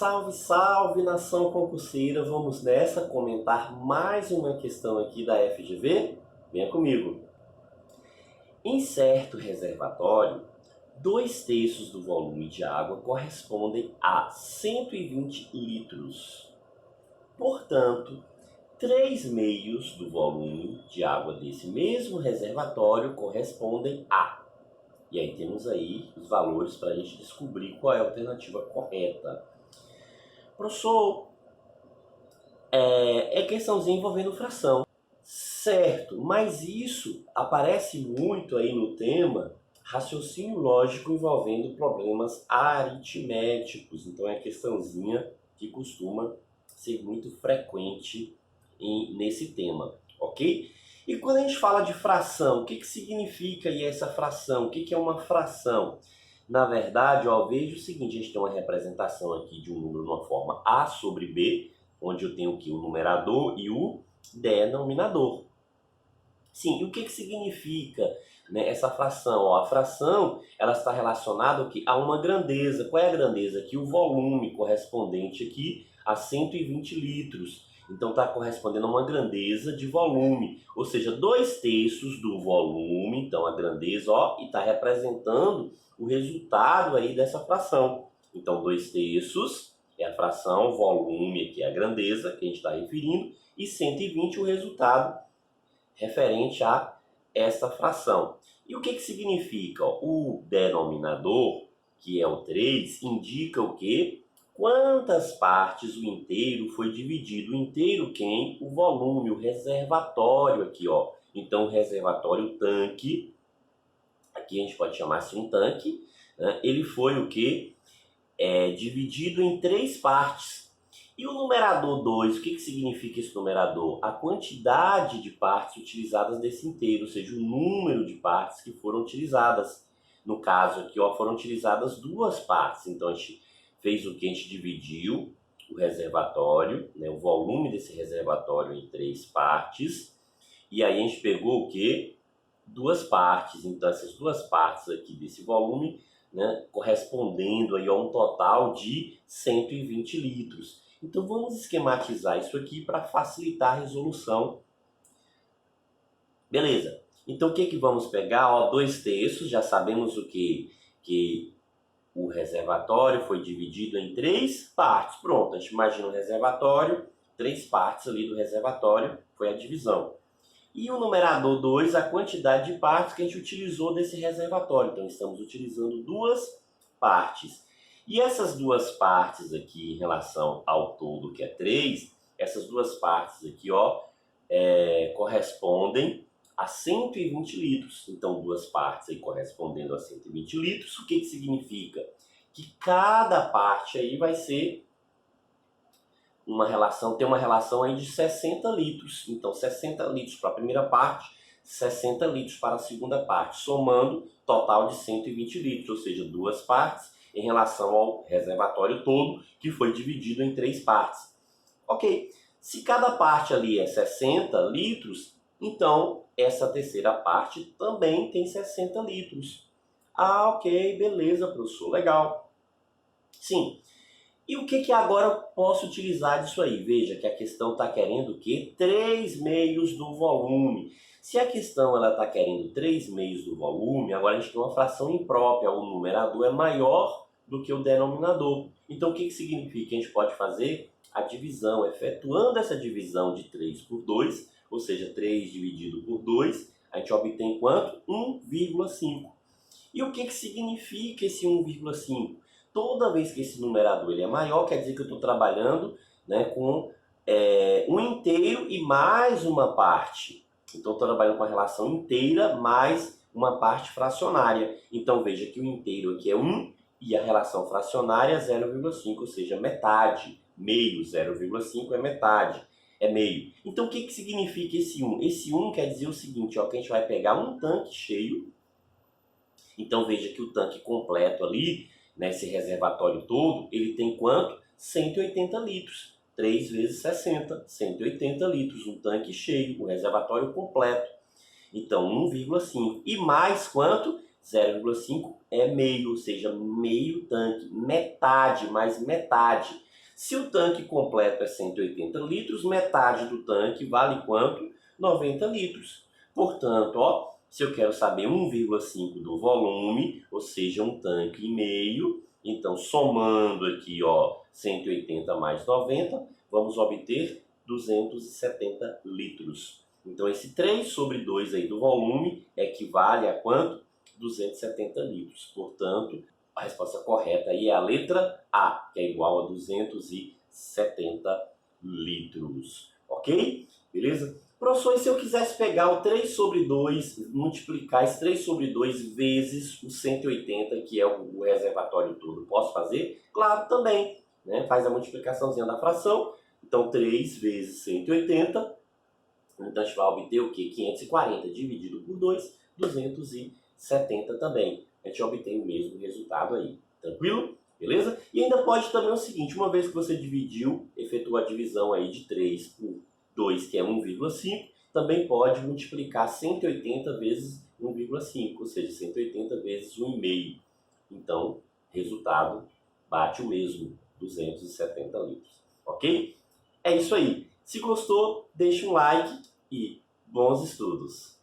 Salve, salve, nação concurseira! Vamos nessa comentar mais uma questão aqui da FGV? Venha comigo. Em certo reservatório, 2/3 do volume de água correspondem a 120 litros. Portanto, 3/2 do volume de água desse mesmo reservatório correspondem a... E aí temos aí os valores para a gente descobrir qual é a alternativa correta. Professor, é questãozinha envolvendo fração. Certo, mas isso aparece muito aí no tema raciocínio lógico envolvendo problemas aritméticos. Então é questãozinha que costuma ser muito frequente nesse tema, ok? E quando a gente fala de fração, o que significa aí essa fração? O que é uma fração? Na verdade, veja o seguinte, a gente tem uma representação aqui de um número numa forma A sobre B, onde eu tenho aqui o numerador e o denominador. Sim, e o que significa, né, essa fração? A fração ela está relacionada a uma grandeza. Qual é a grandeza? Aqui o volume correspondente aqui a 120 litros. Então está correspondendo a uma grandeza de volume, ou seja, 2/3 do volume, então a grandeza, e está representando o resultado aí dessa fração. Então 2/3 é a fração, volume aqui é a grandeza que a gente está referindo, e 120 o resultado referente a essa fração. E o que significa? O denominador, que é o 3, indica o quê? Quantas partes o inteiro foi dividido. O inteiro quem? O volume, o reservatório aqui, Então, o reservatório, o tanque, aqui a gente pode chamar assim um tanque, né? Ele foi o quê? Dividido em 3 partes. E o numerador 2, o que significa esse numerador? A quantidade de partes utilizadas desse inteiro, ou seja, o número de partes que foram utilizadas. No caso aqui, foram utilizadas 2 partes. Então, a gente fez o que? A gente dividiu o reservatório, né, o volume desse reservatório em 3 partes. E aí a gente pegou o quê? 2 partes. Então, essas 2 partes aqui desse volume, né, correspondendo aí a um total de 120 litros. Então, vamos esquematizar isso aqui para facilitar a resolução. Beleza. Então, o que vamos pegar? 2/3, já sabemos o que o reservatório foi dividido em 3 partes. Pronto, a gente imagina o reservatório, 3 partes ali do reservatório, foi a divisão. E o numerador 2, a quantidade de partes que a gente utilizou desse reservatório. Então, estamos utilizando 2 partes. E essas 2 partes aqui, em relação ao todo, que é 3, essas 2 partes aqui, correspondem a 120 litros. Então, 2 partes aí correspondendo a 120 litros. O que significa? Que cada parte aí vai ser tem uma relação aí de 60 litros. Então, 60 litros para a primeira parte, 60 litros para a segunda parte, somando total de 120 litros, ou seja, 2 partes em relação ao reservatório todo, que foi dividido em 3 partes. Ok, se cada parte ali é 60 litros, então essa terceira parte também tem 60 litros. Ok, beleza, professor, legal. Sim. E o que agora eu posso utilizar disso aí? Veja que a questão está querendo o quê? 3/2 do volume. Se a questão está querendo 3/2 do volume, agora a gente tem uma fração imprópria. O numerador é maior do que o denominador. Então, o que significa? A gente pode fazer a divisão. Efetuando essa divisão de 3 por 2, ou seja, 3 dividido por 2, a gente obtém quanto? 1,5. E o que significa esse 1,5? Toda vez que esse numerador ele é maior, quer dizer que eu estou trabalhando, né, com um inteiro e mais uma parte. Então, estou trabalhando com a relação inteira mais uma parte fracionária. Então, veja que o inteiro aqui é 1 e a relação fracionária é 0,5, ou seja, metade. Meio, 0,5 é metade, é meio. Então, o que significa esse 1? Esse 1 quer dizer o seguinte, que a gente vai pegar um tanque cheio. Então, veja que o tanque completo ali, nesse reservatório todo, ele tem quanto? 180 litros. 3 vezes 60, 180 litros, um tanque cheio, o reservatório completo. Então, 1,5. E mais quanto? 0,5 é meio, ou seja, meio tanque, metade, mais metade. Se o tanque completo é 180 litros, metade do tanque vale quanto? 90 litros. Portanto, ó, se eu quero saber 1,5 do volume, ou seja, um tanque e meio, então somando aqui, ó, 180 mais 90, vamos obter 270 litros. Então esse 3 sobre 2 aí do volume equivale a quanto? 270 litros. Portanto, a resposta correta aí é a letra A, que é igual a 270 litros. Ok? Beleza? Professor, e se eu quisesse pegar o 3 sobre 2, multiplicar esse 3 sobre 2 vezes o 180, que é o reservatório todo, posso fazer? Claro, também. Né? Faz a multiplicaçãozinha da fração. Então, 3 vezes 180, então a gente vai obter o quê? 540 dividido por 2, 270 também. A gente obtém o mesmo resultado aí. Tranquilo? Beleza? E ainda pode também o seguinte, uma vez que você dividiu, efetuou a divisão aí de 3 por 2, que é 1,5, também pode multiplicar 180 vezes 1,5, ou seja, 180 vezes 1,5. Então, resultado bate o mesmo, 270 litros. Ok? É isso aí. Se gostou, deixe um like e bons estudos!